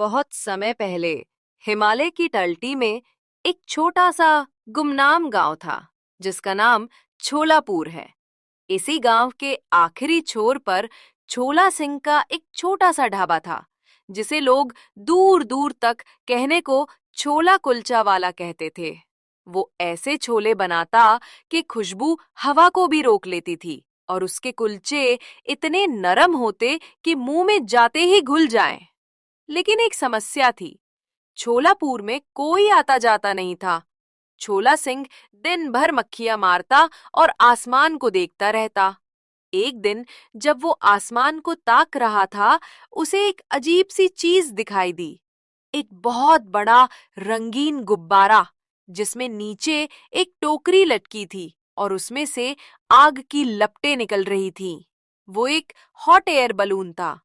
बहुत समय पहले हिमालय की तलती में एक छोटा सा गुमनाम गांव था जिसका नाम छोलापुर है। इसी गांव के आखिरी छोर पर छोला सिंह का एक छोटा सा ढाबा था जिसे लोग दूर दूर तक कहने को छोला कुलचा वाला कहते थे। वो ऐसे छोले बनाता कि खुशबू हवा को भी रोक लेती थी और उसके कुलचे इतने नरम होते कि मुंह में जाते ही घुल जाएं। लेकिन एक समस्या थी, छोलापुर में कोई आता जाता नहीं था। छोला सिंह दिन भर मक्खियां मारता और आसमान को देखता रहता। एक दिन जब वो आसमान को ताक रहा था, उसे एक अजीब सी चीज दिखाई दी। एक बहुत बड़ा रंगीन गुब्बारा जिसमें नीचे एक टोकरी लटकी थी और उसमें से आग की लपटें निकल रही थीं। वो एक हॉट एयर बलून था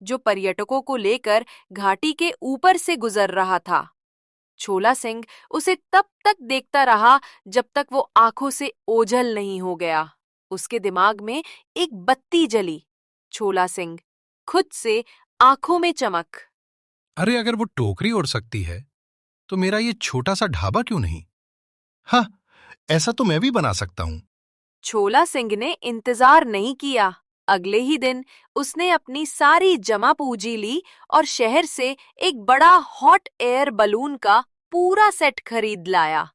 जो पर्यटकों को लेकर घाटी के ऊपर से गुजर रहा था। छोला सिंह उसे तब तक देखता रहा जब तक वो आंखों से ओझल नहीं हो गया। उसके दिमाग में एक बत्ती जली। छोला सिंह खुद से आंखों में चमक। अरे अगर वो टोकरी उड़ सकती है तो मेरा ये छोटा सा ढाबा क्यों नहीं? हाँ, ऐसा तो मैं भी बना सकता हूँ। छोला सिंह ने इंतजार नहीं किया। अगले ही दिन उसने अपनी सारी जमा पूंजी ली और शहर से एक बड़ा हॉट एयर बलून का पूरा सेट खरीद लाया।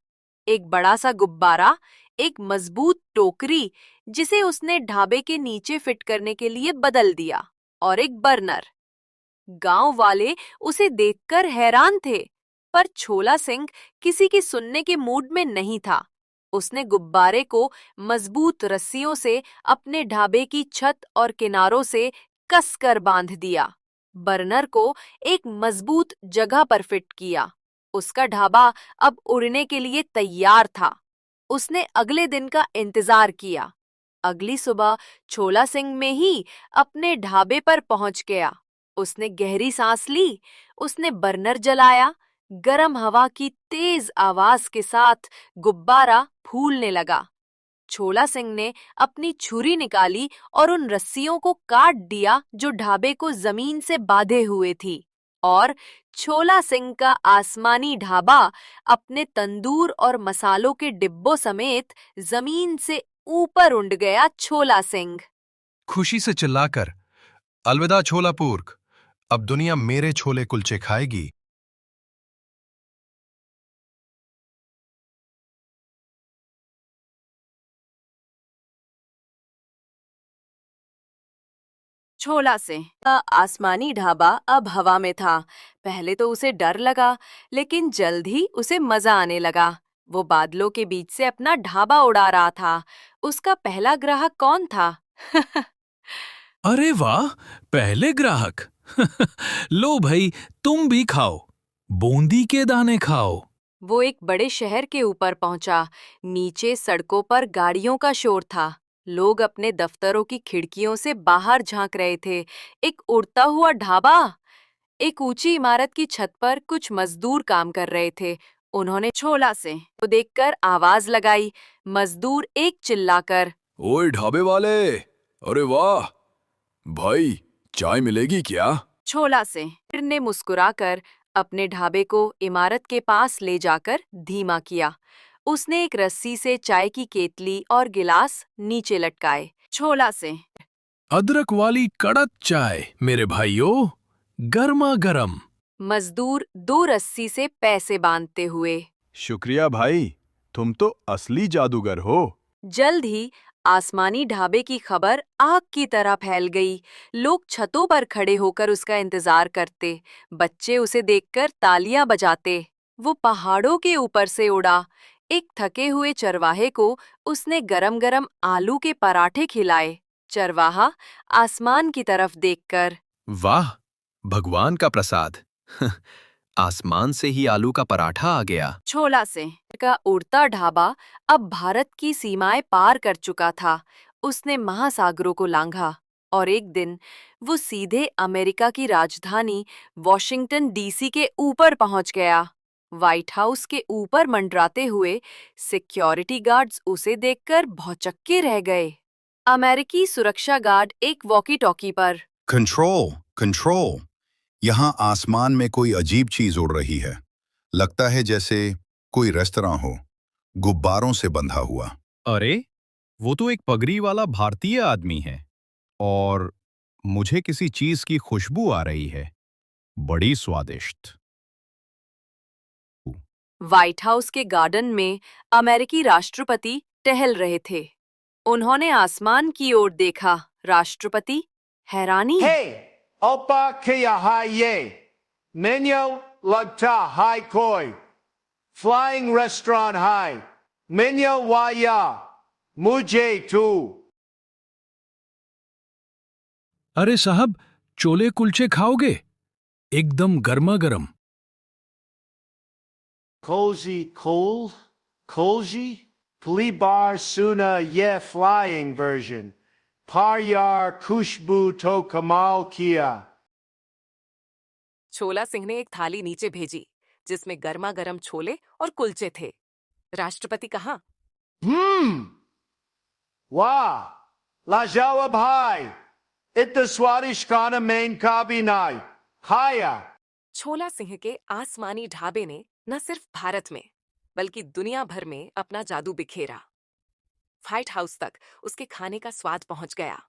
एक बड़ा सा गुब्बारा, एक मजबूत टोकरी जिसे उसने ढाबे के नीचे फिट करने के लिए बदल दिया, और एक बर्नर। गांव वाले उसे देखकर हैरान थे, पर छोला सिंह किसी की सुनने के मूड में नहीं था। उसने गुब्बारे को मजबूत रस्सियों से अपने ढाबे की छत और किनारों से कसकर बांध दिया। बर्नर को एक मजबूत जगह पर फिट किया। उसका ढाबा अब उड़ने के लिए तैयार था। उसने अगले दिन का इंतजार किया। अगली सुबह छोला सिंह में ही अपने ढाबे पर पहुंच गया। उसने गहरी सांस ली। उसने बर्नर जलाया। गरम हवा की तेज आवाज के साथ गुब्बारा फूलने लगा। छोला सिंह ने अपनी छुरी निकाली और उन रस्सियों को काट दिया जो ढाबे को जमीन से बांधे हुए थी, और छोला सिंह का आसमानी ढाबा अपने तंदूर और मसालों के डिब्बों समेत जमीन से ऊपर उड़ गया। छोला सिंह खुशी से चिल्लाकर, अलविदा छोलापुर, अब दुनिया मेरे छोले कुलचे खाएगी। छोला से आसमानी ढाबा अब हवा में था। पहले तो उसे डर लगा, लेकिन जल्द ही उसे मजा आने लगा। वो बादलों के बीच से अपना ढाबा उड़ा रहा था। उसका पहला ग्राहक कौन था? अरे वाह, पहले ग्राहक। लो भाई, तुम भी खाओ, बूंदी के दाने खाओ। वो एक बड़े शहर के ऊपर पहुंचा। नीचे सड़कों पर गाड़ियों का शोर था। लोग अपने दफ्तरों की खिड़कियों से बाहर झांक रहे थे। एक उड़ता हुआ ढाबा। एक ऊंची इमारत की छत पर कुछ मजदूर काम कर रहे थे। उन्होंने छोला से को देखकर आवाज लगाई। मजदूर एक चिल्लाकर, ओए ढाबे वाले, अरे वाह भाई, चाय मिलेगी क्या? छोला से फिर ने मुस्कुराकर अपने ढाबे को इमारत के पास ले जाकर धीमा किया। उसने एक रस्सी से चाय की केतली और गिलास नीचे लटकाए। छोला से अदरक वाली कड़क चाय मेरे भाइयों, गर्मा गर्म। मजदूर दो रस्सी से पैसे बांधते हुए। शुक्रिया भाई, तुम तो असली जादूगर हो। जल्द ही आसमानी ढाबे की खबर आग की तरह फैल गई। लोग छतों पर खड़े होकर उसका इंतजार करते। बच्चे उसे देखकर तालियां बजाते। वो पहाड़ों के ऊपर से उड़ा। एक थके हुए चरवाहे को उसने गरम गरम आलू के पराठे खिलाए। चरवाहा आसमान की तरफ देखकर, वाह, भगवान का प्रसाद। आसमान से ही आलू का पराठा आ गया। छोला से का उड़ता ढाबा अब भारत की सीमाएं पार कर चुका था। उसने महासागरों को लांघा और एक दिन वो सीधे अमेरिका की राजधानी वॉशिंगटन डीसी के ऊपर पहुंच गया। व्हाइट हाउस के ऊपर मंडराते हुए सिक्योरिटी गार्ड्स उसे देखकर भौचक्के रह गए। अमेरिकी सुरक्षा गार्ड एक वॉकी टॉकी पर, कंट्रोल, कंट्रोल, यहाँ आसमान में कोई अजीब चीज उड़ रही है। लगता है जैसे कोई रेस्तरां हो, गुब्बारों से बंधा हुआ। अरे, वो तो एक पगड़ी वाला भारतीय आदमी है और मुझे किसी चीज की खुशबू आ रही है। बड़ी स्वादिष्ट। व्हाइट हाउस के गार्डन में अमेरिकी राष्ट्रपति टहल रहे थे। उन्होंने आसमान की ओर देखा। राष्ट्रपति हैरानी। Hey, opa kia hai ye. Menyo lagta hai koi. Flying restaurant hai. Menyo wa ya. Mujhe tu. अरे साहब, चोले कुलचे खाओगे? एकदम गर्मा गर्म। Cozy cool. Cozy. Bar suna ye flying version. Par yar kushbu to kamal kia. छोला सिंह ने एक थाली नीचे भेजी जिसमें गर्मा गर्म छोले और कुलचे थे। राष्ट्रपति कहा, Wow. La jawab hai. Itta swadish kana main kabi nai. Haya. छोला सिंह के आसमानी ढाबे ने न सिर्फ भारत में बल्कि दुनिया भर में अपना जादू बिखेरा। व्हाइट हाउस तक उसके खाने का स्वाद पहुंच गया।